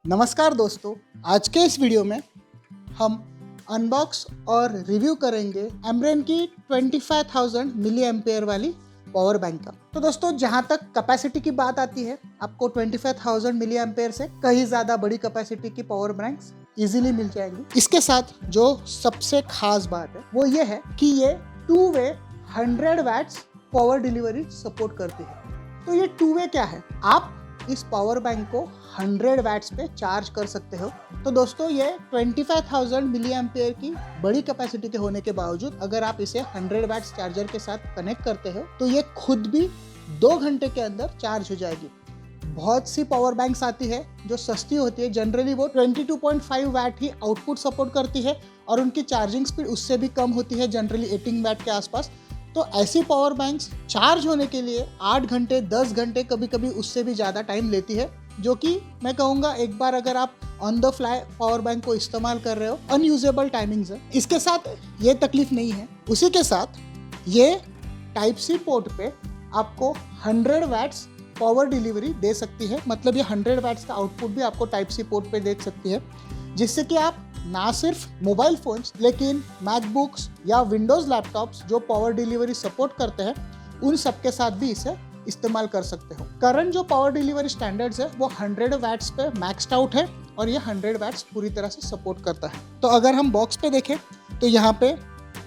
नमस्कार दोस्तों, आज के इस वीडियो में हम अनबॉक्स और रिव्यू करेंगे एमरेन की 25,000 मिली एम्पेयर वाली पावर बैंक का। तो दोस्तों, जहां तक कैपेसिटी की बात आती है, आपको 25,000 मिली एम्पेयर से कहीं ज़्यादा बड़ी कैपेसिटी की पावर बैंक्स इजीली मिल जाएंगी। इसके साथ जो सबसे खास बात है वो ये है कि ये 2 वे 100 वैट्स पावर डिलीवरी सपोर्ट करती है। तो ये 2 वे क्या है? आप इस पावर बैंक को 100 वैट्स पे चार्ज कर सकते हो। तो दोस्तों, ये 25,000 मिली एम्पेयर की बड़ी कैपेसिटी के होने के बावजूद अगर आप इसे 100 वैट्स चार्जर के साथ कनेक्ट करते हो तो ये खुद भी 2 घंटे के अंदर चार्ज हो जाएगी। बहुत सी पावर बैंक्स आती है जो सस्ती होती है, जनरली वो 22.5 वैट ही आउटपुट सपोर्ट करती है और उनकी चार्जिंग स्पीड उससे भी कम होती है, जनरली 18 वैट के आसपास। तो ऐसी पावर बैंक्स चार्ज होने के लिए 8 घंटे 10 घंटे कभी कभी उससे भी ज़्यादा टाइम लेती है, जो कि मैं कहूँगा एक बार अगर आप on the fly power bank को इस्तेमाल कर रहे हो, अनयूजेबल टाइमिंग्स है। इसके साथ ये तकलीफ नहीं है, उसी के साथ ये टाइप सी पोर्ट पे आपको 100 वैट्स पावर डिलीवरी दे सकती है। मतलब ये 100 वैट्स का आउटपुट भी आपको टाइप सी पोर्ट पे दे सकती है, जिससे कि आप ना सिर्फ मोबाइल फोन्स लेकिन मैकबुक्स या विंडोज़ लैपटॉप्स जो पावर डिलीवरी सपोर्ट करते हैं उन सब के साथ भी इसे इस्तेमाल कर सकते हो। करंट जो पावर डिलीवरी स्टैंडर्ड्स है वो 100 वैट्स पे मैक्स्ड आउट है और ये 100 वैट्स पूरी तरह से सपोर्ट करता है। तो अगर हम बॉक्स पे देखें तो यहाँ पे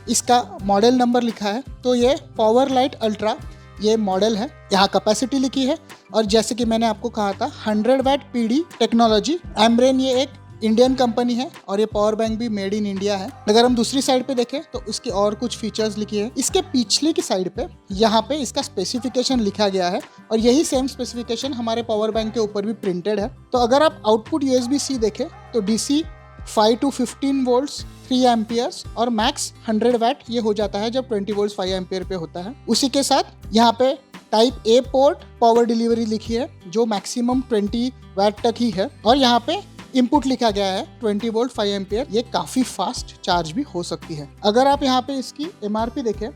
इसका मॉडल नंबर लिखा है। तो ये पावर लाइट अल्ट्रा ये मॉडल है, यहाँ कैपेसिटी लिखी है और जैसे कि मैंने आपको कहा था 100 वैट पीडी टेक्नोलॉजी। एमरेन ये एक इंडियन कंपनी है और ये पावर बैंक भी मेड इन इंडिया है। अगर हम दूसरी साइड पे देखें तो इसकी और कुछ फीचर्स लिखी है। इसके पिछले की साइड पे यहाँ पे इसका स्पेसिफिकेशन लिखा गया है और यही सेम स्पेसिफिकेशन हमारे पावर बैंक के ऊपर भी प्रिंटेड है। तो अगर आप आउटपुट USB-C देखें तो DC 5 to 15 वोल्ट्स 3 एम्पियर्स और मैक्स 100 वैट ये हो जाता है जब 20 वोल्ट्स 5 एम्पियर पे होता है। उसी के साथ यहाँ पे type A port power delivery लिखी है जो मैक्सिमम 20 वैट तक ही है और यहाँ पे इनपुट लिखा गया है 20 वोल्ट 5 एम्पियर। ये काफी फास्ट चार्ज भी हो सकती है। अगर आप यहाँ पे इसकी MRP देखें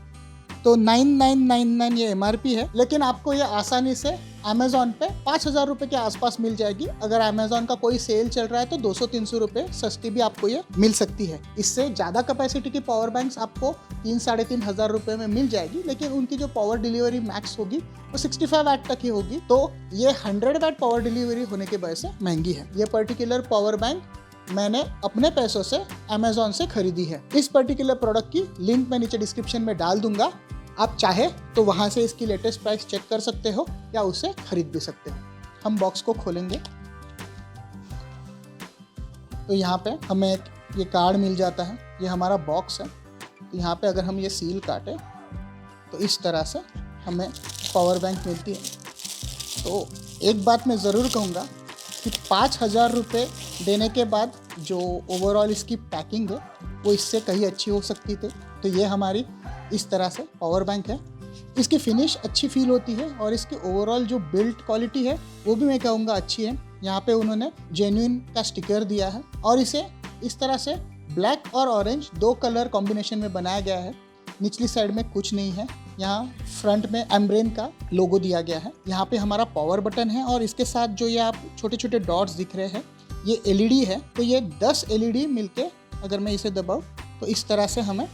तो 9999 ये MRP है, लेकिन आपको ये आसानी से अमेजोन पे 5,000 रुपए के आसपास मिल जाएगी। अगर अमेजोन का कोई सेल चल रहा है तो 200-300 रुपए सस्ती भी आपको ये मिल सकती है। इससे ज़्यादा कैपेसिटी की पावर बैंक्स आपको 3-3,500 रुपए में मिल जाएगी, लेकिन उनकी जो पावर डिलीवरी मैक्स होगी वो 65 वैट तक ही होगी। तो ये 100 वैट पावर डिलीवरी होने की वजह से महंगी है। ये पर्टिकुलर पावर बैंक मैंने अपने पैसों से अमेजोन से खरीदी है। इस पर्टिकुलर प्रोडक्ट की लिंक मैं नीचे डिस्क्रिप्शन में डाल दूंगा, आप चाहे तो वहां से इसकी लेटेस्ट प्राइस चेक कर सकते हो या उसे खरीद भी सकते हो। हम बॉक्स को खोलेंगे तो यहाँ पे हमें ये कार्ड मिल जाता है। ये हमारा बॉक्स है। तो यहाँ पे अगर हम ये सील काटें तो इस तरह से हमें पावर बैंक मिलती है। तो एक बात मैं ज़रूर कहूँगा कि 5,000 रुपये देने के बाद जो ओवरऑल इसकी पैकिंग है वो इससे कहीं अच्छी हो सकती थी। तो ये हमारी इस तरह से पावर बैंक है। इसकी फिनिश अच्छी फील होती है और इसकी ओवरऑल जो बिल्ड क्वालिटी है वो भी मैं कहूँगा अच्छी है। यहाँ पे उन्होंने जेन्युइन का स्टिकर दिया है और इसे इस तरह से ब्लैक और ऑरेंज 2 कलर कॉम्बिनेशन में बनाया गया है। निचली साइड में कुछ नहीं है। यहाँ फ्रंट में एमरेन का लोगो दिया गया है। यहाँ पे हमारा पावर बटन है और इसके साथ जो ये आप छोटे छोटे डॉट्स दिख रहे हैं ये LED है। तो ये 10 LED मिलके अगर मैं इसे दबाऊँ तो इस तरह से हमें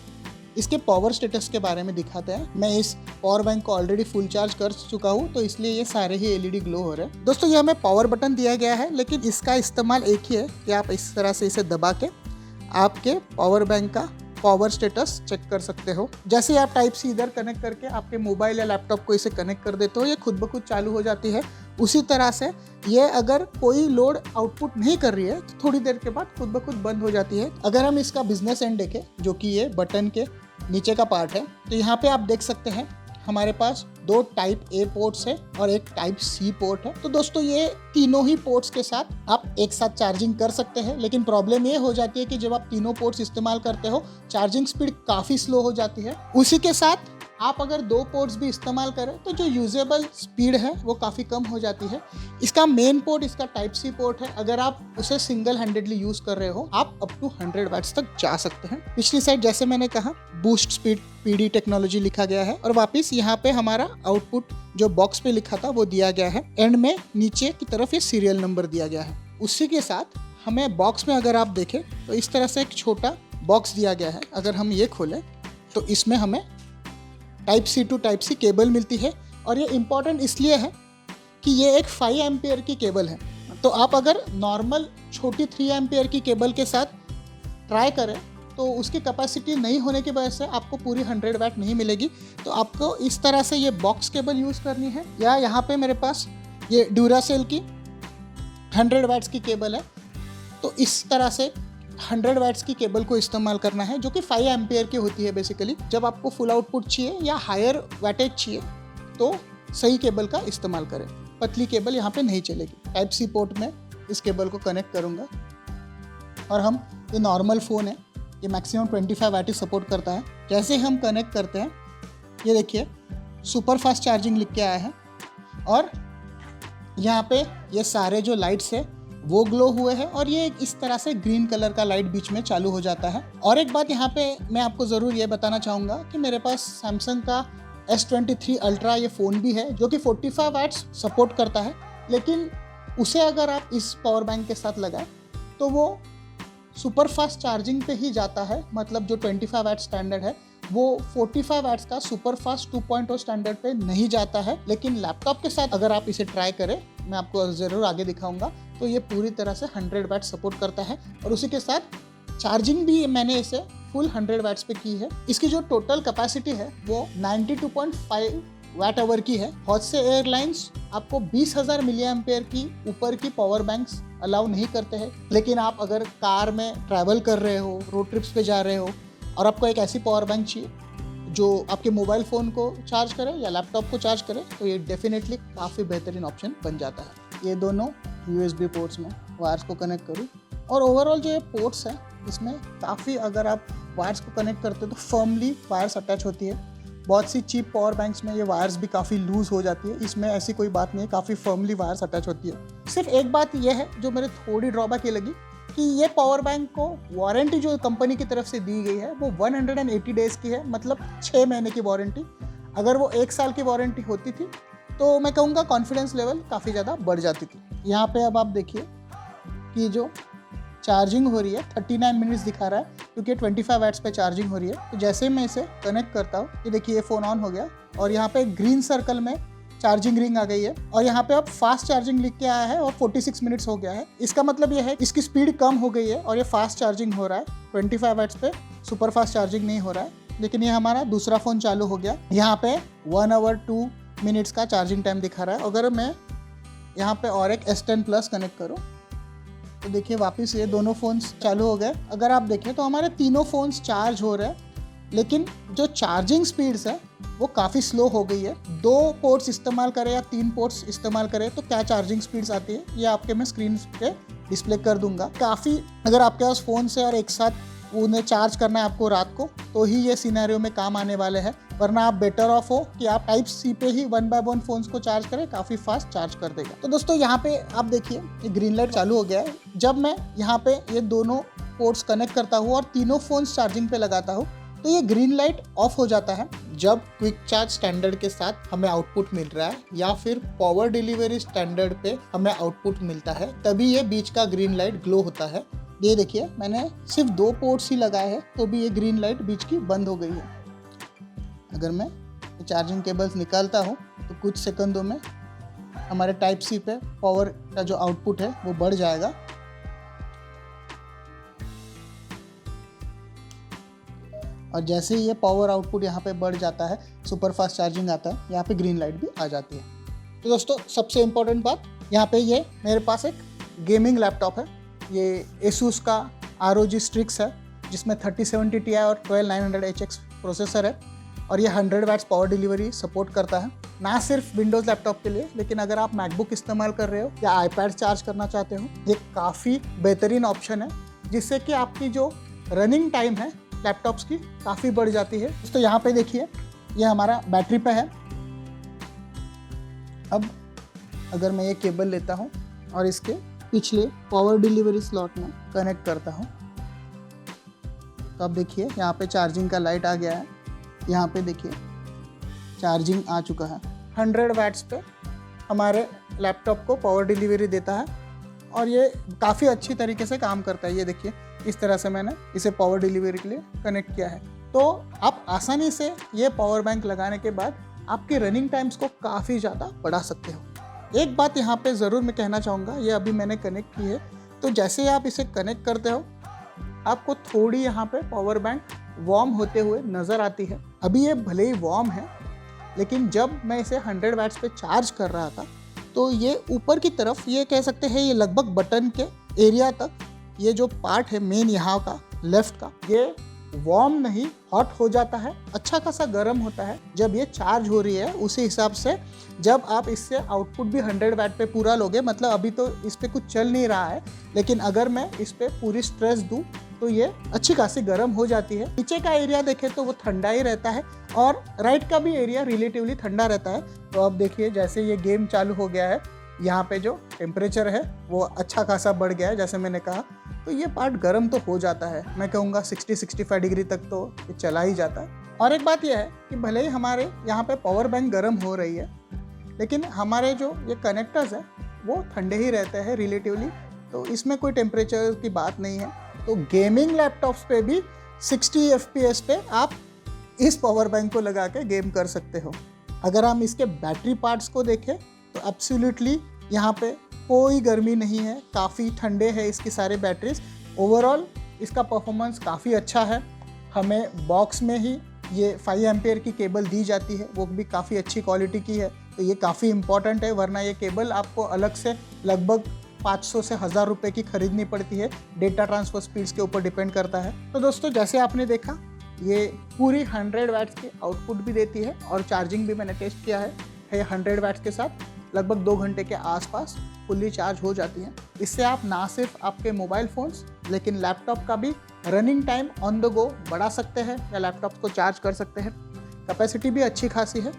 इसके पावर स्टेटस के बारे में दिखाता है। मैं इस पावर बैंक को ऑलरेडी फुल चार्ज कर चुका हूँ तो इसलिए ये सारे ही LED ग्लो हो रहे हैं। दोस्तों, ये हमें पावर बटन दिया गया है, लेकिन इसका इस्तेमाल एक ही है कि आप इस तरह से इसे दबा के आपके पावर बैंक का पावर स्टेटस चेक कर सकते हो। जैसे आप टाइप सी इधर कनेक्ट करके आपके मोबाइल या लैपटॉप को इसे कनेक्ट कर देते हो, ये खुद ब खुद चालू हो जाती है। उसी तरह से ये अगर कोई लोड आउटपुट नहीं कर रही है तो थोड़ी देर के बाद खुद ब खुद बंद हो जाती है। अगर हम इसका बिजनेस एंड देखें जो कि ये बटन के नीचे का पार्ट है, तो यहाँ पे आप देख सकते हैं हमारे पास 2 टाइप A पोर्ट्स है और एक टाइप C पोर्ट है। तो दोस्तों, ये तीनों ही पोर्ट्स के साथ आप एक साथ चार्जिंग कर सकते हैं, लेकिन प्रॉब्लम ये हो जाती है कि जब आप तीनों पोर्ट्स इस्तेमाल करते हो चार्जिंग स्पीड काफ़ी स्लो हो जाती है। उसी के साथ आप अगर 2 पोर्ट्स भी इस्तेमाल करें तो जो यूजेबल स्पीड है वो काफ़ी कम हो जाती है। इसका मेन पोर्ट इसका टाइप सी पोर्ट है। अगर आप उसे सिंगल हैंडेडली यूज़ कर रहे हो आप अप टू 100 वैट्स तक जा सकते हैं। पिछली साइड जैसे मैंने कहा बूस्ट स्पीड PD टेक्नोलॉजी लिखा गया है और वापस यहाँ पे हमारा आउटपुट जो बॉक्स पे लिखा था वो दिया गया है। एंड में नीचे की तरफ ये सीरियल नंबर दिया गया है। उसी के साथ हमें बॉक्स में अगर आप देखें तो इस तरह से एक छोटा बॉक्स दिया गया है। अगर हम ये खोलें तो इसमें हमें type C to type C cable मिलती है, और ये इम्पॉर्टेंट इसलिए है कि ये एक 5 एम्पियर की केबल है। तो आप अगर नॉर्मल छोटी 3 एम्पियर की केबल के साथ ट्राई करें तो उसकी कैपेसिटी नहीं होने की वजह से आपको पूरी 100 वाट नहीं मिलेगी। तो आपको इस तरह से ये बॉक्स केबल यूज़ करनी है, या यहाँ पे मेरे पास ये ड्यूरासेल की 100 वाट्स की केबल है, तो इस तरह से 100 वाट्स की केबल को इस्तेमाल करना है, जो कि 5 एम्पियर की होती है बेसिकली। जब आपको फुल आउटपुट चाहिए या हायर वैटेज चाहिए तो सही केबल का इस्तेमाल करें। पतली केबल यहाँ पे नहीं चलेगी। टाइप सी पोर्ट में इस केबल को कनेक्ट करूँगा, और हम ये नॉर्मल फ़ोन है, ये मैक्सिमम 25 वाट ही सपोर्ट करता है। जैसे हम कनेक्ट करते हैं, ये देखिए सुपर फास्ट चार्जिंग लिख के आया है, और यहाँ पे ये सारे जो लाइट्स है वो ग्लो हुए हैं, और ये इस तरह से ग्रीन कलर का लाइट बीच में चालू हो जाता है। और एक बात यहाँ पे मैं आपको ज़रूर ये बताना चाहूँगा कि मेरे पास सैमसंग का S23 अल्ट्रा ये फ़ोन भी है, जो कि 45 वाट्स सपोर्ट करता है, लेकिन उसे अगर आप इस पावर बैंक के साथ लगाएं तो वो सुपर फास्ट चार्जिंग पे ही जाता है। मतलब जो 25 वाट स्टैंडर्ड है वो 45 वाट्स का सुपर फास्ट 2.0 स्टैंडर्ड पे नहीं जाता है। लेकिन लैपटॉप के साथ अगर आप इसे ट्राई करें, मैं आपको ज़रूर आगे दिखाऊंगा, तो ये पूरी तरह से 100 वाट सपोर्ट करता है। और उसी के साथ चार्जिंग भी मैंने इसे फुल 100 वाट्स पे की है। इसकी जो टोटल कैपेसिटी है वो 92.5 वाट आवर की है। बहुत से एयरलाइंस आपको 20,000 मिली एम्पेयर की ऊपर की पावर बैंक्स अलाउ नहीं करते हैं, लेकिन आप अगर कार में ट्रैवल कर रहे हो, रोड ट्रिप्स पे जा रहे हो, और आपको एक ऐसी पावर बैंक चाहिए जो आपके मोबाइल फ़ोन को चार्ज करे या लैपटॉप को चार्ज करे, तो ये डेफिनेटली काफ़ी बेहतरीन ऑप्शन बन जाता है। ये दोनों USB पोर्ट्स में वायर्स को कनेक्ट करूँ, और ओवरऑल जो ये पोर्ट्स हैं इसमें काफ़ी, अगर आप वायर्स को कनेक्ट करते हो तो फर्मली वायर्स अटैच होती है। बहुत सी चीप पावर बैंक्स में ये वायर्स भी काफ़ी लूज़ हो जाती है, इसमें ऐसी कोई बात नहीं है, काफ़ी फर्मली वायर्स अटैच होती है। सिर्फ एक बात यह है जो मेरे थोड़ी ड्रॉबैक ये लगी कि ये पावर बैंक को वारंटी जो कंपनी की तरफ से दी गई है वो 180 डेज़ की है, मतलब 6 महीने की वारंटी। अगर वो 1 साल की वारंटी होती थी तो मैं कहूँगा कॉन्फिडेंस लेवल काफ़ी ज़्यादा बढ़ जाती थी। यहाँ पे अब आप देखिए कि जो चार्जिंग हो रही है 39 मिनट्स दिखा रहा है, क्योंकि 25 वाट्स पे चार्जिंग हो रही है। तो जैसे मैं इसे कनेक्ट करता हूँ, ये देखिए ये फ़ोन ऑन हो गया, और यहाँ पे ग्रीन सर्कल में चार्जिंग रिंग आ गई है, और यहाँ पे अब फास्ट चार्जिंग लिख के आया है, और 46 मिनट्स हो गया है। इसका मतलब ये है इसकी स्पीड कम हो गई है और ये फास्ट चार्जिंग हो रहा है। 25 वाट्स पे सुपर फास्ट चार्जिंग नहीं हो रहा है। लेकिन ये हमारा दूसरा फ़ोन चालू हो गया। यहाँ पे 1 आवर 2 मिनट्स का चार्जिंग टाइम दिखा रहा है। अगर मैं यहाँ पे और एक S10 प्लस कनेक्ट करूँ तो देखिए वापस ये दोनों फ़ोन्स चालू हो गए। अगर आप देखें तो हमारे तीनों फ़ोन्स चार्ज हो रहे हैं, लेकिन जो चार्जिंग स्पीड्स है वो काफ़ी स्लो हो गई है। 2 पोर्ट्स इस्तेमाल करें या 3 पोर्ट्स इस्तेमाल करें तो क्या चार्जिंग स्पीड्स आती है, ये आपके मैं स्क्रीन पे डिस्प्ले कर दूंगा। काफ़ी, अगर आपके पास फ़ोन से और एक साथ उन्हें चार्ज करना है आपको रात को, तो ही ये सिनेरियो में काम आने वाले हैं, वरना आप बेटर ऑफ हो कि आप टाइप सी पे ही 1 बाय 1 फ़ोन्स को चार्ज करें, काफ़ी फास्ट चार्ज कर देगा। तो दोस्तों यहाँ पे आप देखिए ये ग्रीन लाइट चालू हो गया है। जब मैं यहाँ पे ये दोनों पोर्ट्स कनेक्ट करता हूँ और तीनों फ़ोन्स चार्जिंग पे लगाता हूँ तो ये ग्रीन लाइट ऑफ हो जाता है। जब क्विक चार्ज स्टैंडर्ड के साथ हमें आउटपुट मिल रहा है या फिर पावर डिलीवरी स्टैंडर्ड पे हमें आउटपुट मिलता है, तभी ये बीच का ग्रीन लाइट ग्लो होता है। ये देखिए मैंने सिर्फ 2 पोर्ट्स ही लगाए हैं तो भी ये ग्रीन लाइट बीच की बंद हो गई है। अगर मैं चार्जिंग केबल्स निकालता हूँ तो कुछ सेकंडों में हमारे टाइप सी पे पावर का जो आउटपुट है वो बढ़ जाएगा। और जैसे ही ये पावर आउटपुट यहाँ पे बढ़ जाता है, सुपर फास्ट चार्जिंग आता है, यहाँ पे ग्रीन लाइट भी आ जाती है। तो दोस्तों सबसे इम्पोर्टेंट बात, यहाँ पे ये मेरे पास एक गेमिंग लैपटॉप है। ये Asus का ROG Strix है, जिसमें 3070 Ti और 12900HX प्रोसेसर है, और ये 100 वाट्स पावर डिलीवरी सपोर्ट करता है। ना सिर्फ विंडोज़ लैपटॉप के लिए, लेकिन अगर आप मैकबुक इस्तेमाल कर रहे हो या iPad चार्ज करना चाहते हो, ये काफ़ी बेहतरीन ऑप्शन है, जिससे कि आपकी जो रनिंग टाइम है लैपटॉप्स की काफ़ी बढ़ जाती है। तो यहाँ पे देखिए ये हमारा बैटरी पे है। अब अगर मैं ये केबल लेता हूँ और इसके पिछले पावर डिलीवरी स्लॉट में कनेक्ट करता हूँ तो अब देखिए यहाँ पे चार्जिंग का लाइट आ गया है। यहाँ पे देखिए चार्जिंग आ चुका है। 100 वाट्स पे हमारे लैपटॉप को पावर डिलीवरी देता है। और ये काफ़ी अच्छी तरीके से काम करता है। ये देखिए इस तरह से मैंने इसे पावर डिलीवरी के लिए कनेक्ट किया है। तो आप आसानी से ये पावर बैंक लगाने के बाद आपके रनिंग टाइम्स को काफ़ी ज़्यादा बढ़ा सकते हो। एक बात यहाँ पे ज़रूर मैं कहना चाहूँगा, ये अभी मैंने कनेक्ट की है, तो जैसे आप इसे कनेक्ट करते हो आपको थोड़ी यहाँ पे पावर बैंक वार्म होते हुए नज़र आती है। अभी ये भले ही वार्म है, लेकिन जब मैं इसे 100 वाट्स पे चार्ज कर रहा था तो ये ऊपर की तरफ, ये कह सकते हैं ये लगभग बटन के एरिया तक, ये जो पार्ट है मेन यहाँ का लेफ्ट का, ये वार्म नहीं हॉट हो जाता है, अच्छा खासा गर्म होता है जब ये चार्ज हो रही है। उसी हिसाब से जब आप इससे आउटपुट भी 100 वाट पे पूरा लोगे, मतलब अभी तो इस पे कुछ चल नहीं रहा है, लेकिन अगर मैं इस पे पूरी स्ट्रेस दूं तो ये अच्छी खासी गर्म हो जाती है। नीचे का एरिया देखें तो वो ठंडा ही रहता है और राइट का भी एरिया रिलेटिवली ठंडा रहता है। तो अब देखिए जैसे ये गेम चालू हो गया है, यहाँ पे जो टेम्परेचर है वो अच्छा खासा बढ़ गया है जैसे मैंने कहा, तो ये पार्ट गर्म तो हो जाता है। मैं कहूँगा 60-65 डिग्री तक तो ये चला ही जाता है। और एक बात यह है कि भले ही हमारे यहाँ पे पावर बैंक गर्म हो रही है, लेकिन हमारे जो ये कनेक्टर्स है वो ठंडे ही रहते हैं रिलेटिवली, तो इसमें कोई टेम्परेचर की बात नहीं है। तो गेमिंग लैपटॉप्स पे भी 60 FPS पे आप इस पावर बैंक को लगा के गेम कर सकते हो। अगर हम इसके बैटरी पार्ट्स को देखें तो एब्सोल्युटली यहाँ पे कोई गर्मी नहीं है, काफ़ी ठंडे हैं इसकी सारे बैटरीज। ओवरऑल इसका परफॉर्मेंस काफ़ी अच्छा है। हमें बॉक्स में ही ये 5 एम्पेयर की केबल दी जाती है, वो भी काफ़ी अच्छी क्वालिटी की है, तो ये काफ़ी इंपॉर्टेंट है, वरना ये केबल आपको अलग से लगभग 500 से 1000 रुपये की खरीदनी पड़ती है। डेटा ट्रांसफ़र स्पीड्स के ऊपर डिपेंड करता है। तो दोस्तों जैसे आपने देखा, ये पूरी 100 वाट्स की आउटपुट भी देती है और चार्जिंग भी मैंने टेस्ट किया है 100 वाट्स के साथ लगभग 2 घंटे के आसपास फुल्ली चार्ज हो जाती है। इससे आप ना सिर्फ आपके मोबाइल फ़ोन्स लेकिन लैपटॉप का भी running time on the go बढ़ा सकते हैं या लैपटॉप को चार्ज कर सकते हैं। कैपेसिटी भी अच्छी खासी है।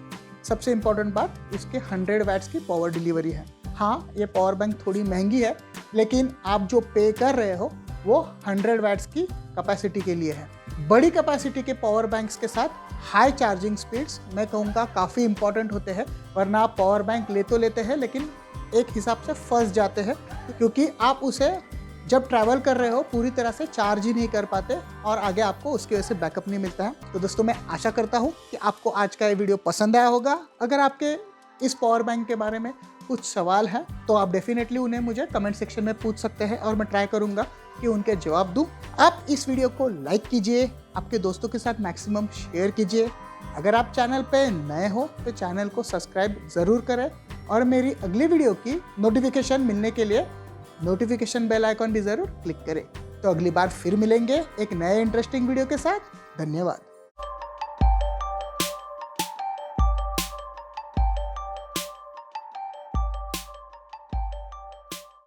सबसे इम्पोर्टेंट बात इसके 100 वाट्स की पावर डिलीवरी है। हाँ, ये पावर बैंक थोड़ी महंगी है, लेकिन आप जो पे कर रहे हो वो 100 वाट्स की कैपेसिटी के लिए है। बड़ी कैपेसिटी के पावर बैंक्स के साथ हाई चार्जिंग स्पीड्स मैं कहूँगा काफ़ी इंपॉर्टेंट होते हैं, वरना आप पावर बैंक ले तो लेते हैं लेकिन एक हिसाब से फंस जाते हैं, क्योंकि आप उसे जब ट्रैवल कर रहे हो पूरी तरह से चार्ज ही नहीं कर पाते और आगे आपको उसकी वजह से बैकअप नहीं मिलता है। तो दोस्तों मैं आशा करता हूँ कि आपको आज का ये वीडियो पसंद आया होगा। अगर आपके इस पावर बैंक के बारे में कुछ सवाल है तो आप डेफिनेटली उन्हें मुझे कमेंट सेक्शन में पूछ सकते हैं और मैं ट्राई करूँगा कि उनके जवाब दूँ। आप इस वीडियो को लाइक कीजिए, आपके दोस्तों के साथ मैक्सिमम शेयर कीजिए। अगर आप चैनल पे नए हो तो चैनल को सब्सक्राइब ज़रूर करें और मेरी अगली वीडियो की नोटिफिकेशन मिलने के लिए नोटिफिकेशन बेल आइकॉन भी ज़रूर क्लिक करें। तो अगली बार फिर मिलेंगे एक नए इंटरेस्टिंग वीडियो के साथ। धन्यवाद।